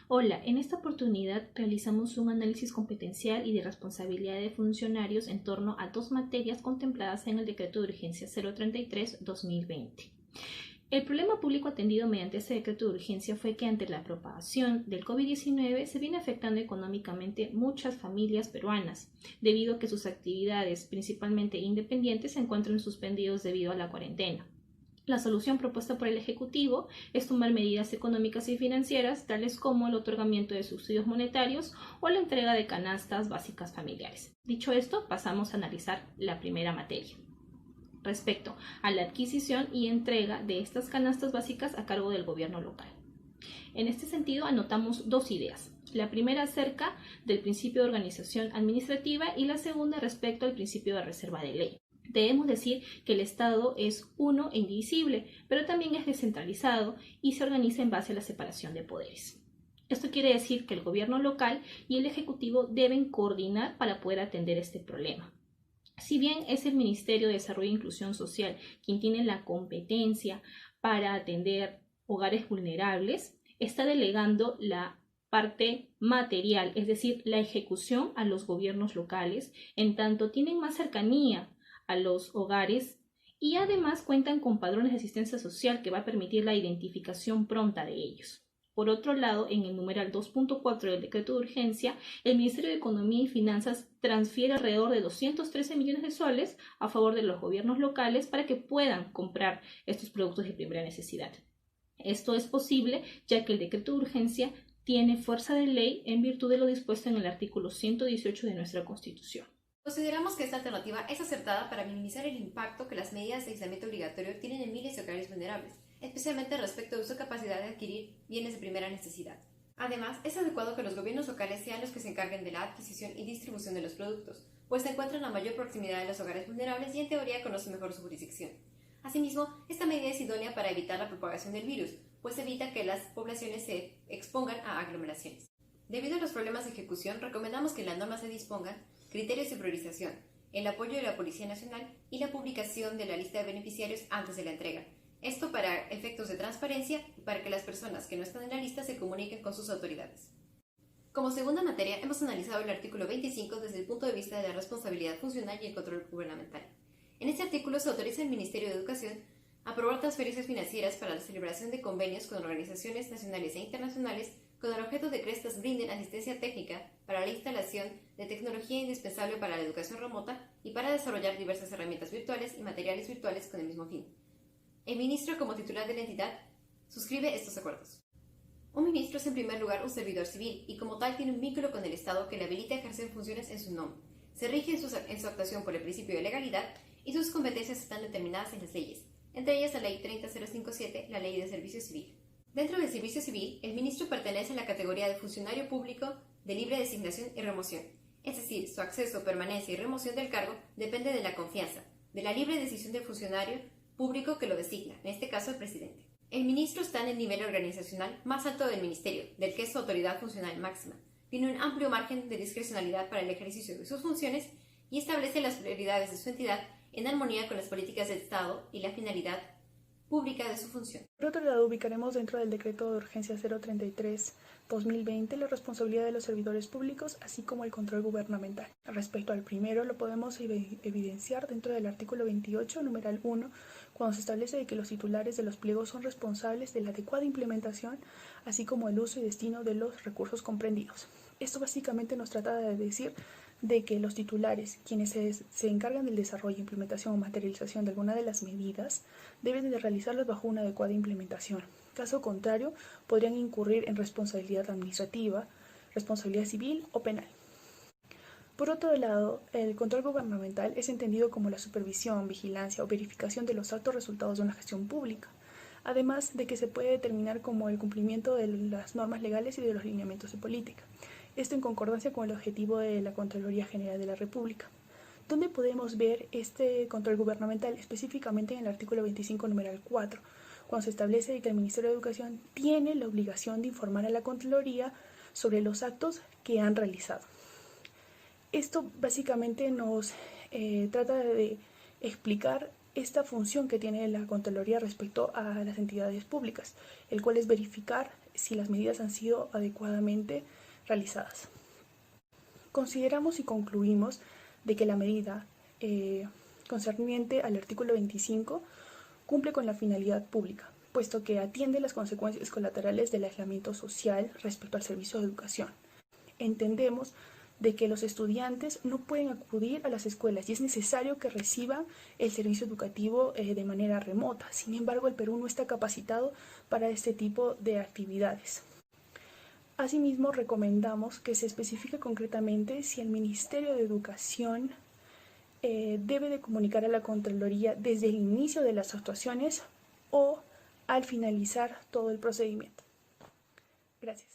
Hola, en esta oportunidad realizamos un análisis competencial y de responsabilidad de funcionarios en torno a dos materias contempladas en el Decreto de Urgencia 033-2020. El problema público atendido mediante este decreto de urgencia fue que ante la propagación del COVID-19 se viene afectando económicamente muchas familias peruanas, debido a que sus actividades, principalmente independientes, se encuentran suspendidos debido a la cuarentena. La solución propuesta por el Ejecutivo es tomar medidas económicas y financieras, tales como el otorgamiento de subsidios monetarios o la entrega de canastas básicas familiares. Dicho esto, pasamos a analizar la primera materia, respecto a la adquisición y entrega de estas canastas básicas a cargo del gobierno local. En este sentido, anotamos dos ideas. La primera acerca del principio de organización administrativa y la segunda respecto al principio de reserva de ley. Debemos decir que el Estado es uno e indivisible, pero también es descentralizado y se organiza en base a la separación de poderes. Esto quiere decir que el gobierno local y el Ejecutivo deben coordinar para poder atender este problema. Si bien es el Ministerio de Desarrollo e Inclusión Social quien tiene la competencia para atender hogares vulnerables, está delegando la parte material, es decir, la ejecución a los gobiernos locales, en tanto tienen más cercanía a los hogares y además cuentan con padrones de asistencia social que va a permitir la identificación pronta de ellos. Por otro lado, en el numeral 2.4 del decreto de urgencia, el Ministerio de Economía y Finanzas transfiere alrededor de 213 millones de soles a favor de los gobiernos locales para que puedan comprar estos productos de primera necesidad. Esto es posible ya que el decreto de urgencia tiene fuerza de ley en virtud de lo dispuesto en el artículo 118 de nuestra Constitución. Consideramos que esta alternativa es acertada para minimizar el impacto que las medidas de aislamiento obligatorio tienen en miles de hogares vulnerables, especialmente respecto de su capacidad de adquirir bienes de primera necesidad. Además, es adecuado que los gobiernos locales sean los que se encarguen de la adquisición y distribución de los productos, pues se encuentran a mayor proximidad de los hogares vulnerables y en teoría conocen mejor su jurisdicción. Asimismo, esta medida es idónea para evitar la propagación del virus, pues evita que las poblaciones se expongan a aglomeraciones. Debido a los problemas de ejecución, recomendamos que en la norma se dispongan criterios de priorización, el apoyo de la Policía Nacional y la publicación de la lista de beneficiarios antes de la entrega. Esto para efectos de transparencia y para que las personas que no están en la lista se comuniquen con sus autoridades. Como segunda materia, hemos analizado el artículo 25 desde el punto de vista de la responsabilidad funcional y el control gubernamental. En este artículo se autoriza al Ministerio de Educación a aprobar transferencias financieras para la celebración de convenios con organizaciones nacionales e internacionales con el objeto de que éstas brinden asistencia técnica para la instalación de tecnología indispensable para la educación remota y para desarrollar diversas herramientas virtuales y materiales virtuales con el mismo fin. El ministro, como titular de la entidad, suscribe estos acuerdos. Un ministro es en primer lugar un servidor civil y como tal tiene un vínculo con el Estado que le habilita a ejercer funciones en su nombre. Se rige en su actuación por el principio de legalidad y sus competencias están determinadas en las leyes, entre ellas la Ley 30057, la Ley de Servicio Civil. Dentro del servicio civil, el ministro pertenece a la categoría de funcionario público de libre designación y remoción, es decir, su acceso, permanencia y remoción del cargo depende de la confianza, de la libre decisión del funcionario público que lo designa, en este caso el presidente. El ministro está en el nivel organizacional más alto del ministerio, del que es su autoridad funcional máxima. Tiene un amplio margen de discrecionalidad para el ejercicio de sus funciones y establece las prioridades de su entidad en armonía con las políticas del Estado y la finalidad pública de su función. Por otro lado, ubicaremos dentro del Decreto de Urgencia 033-2020 la responsabilidad de los servidores públicos, así como el control gubernamental. Respecto al primero, lo podemos evidenciar dentro del artículo 28, numeral 1, cuando se establece que los titulares de los pliegos son responsables de la adecuada implementación, así como el uso y destino de los recursos comprendidos. Esto básicamente nos trata de decir de que los titulares, quienes se encargan del desarrollo, implementación o materialización de alguna de las medidas, deben de realizarlas bajo una adecuada implementación. Caso contrario, podrían incurrir en responsabilidad administrativa, responsabilidad civil o penal. Por otro lado, el control gubernamental es entendido como la supervisión, vigilancia o verificación de los actos resultados de una gestión pública, además de que se puede determinar como el cumplimiento de las normas legales y de los lineamientos de política. Esto en concordancia con el objetivo de la Contraloría General de la República. ¿Dónde podemos ver este control gubernamental? Específicamente en el artículo 25, numeral 4, cuando se establece que el Ministerio de Educación tiene la obligación de informar a la Contraloría sobre los actos que han realizado. Esto básicamente nos trata de explicar esta función que tiene la Contraloría respecto a las entidades públicas, el cual es verificar si las medidas han sido adecuadamente realizadas. Consideramos y concluimos de que la medida concerniente al artículo 25 cumple con la finalidad pública, puesto que atiende las consecuencias colaterales del aislamiento social respecto al servicio de educación. Entendemos de que los estudiantes no pueden acudir a las escuelas y es necesario que reciban el servicio educativo de manera remota. Sin embargo, el Perú no está capacitado para este tipo de actividades. Asimismo, recomendamos que se especifique concretamente si el Ministerio de Educación debe de comunicar a la Contraloría desde el inicio de las actuaciones o al finalizar todo el procedimiento. Gracias.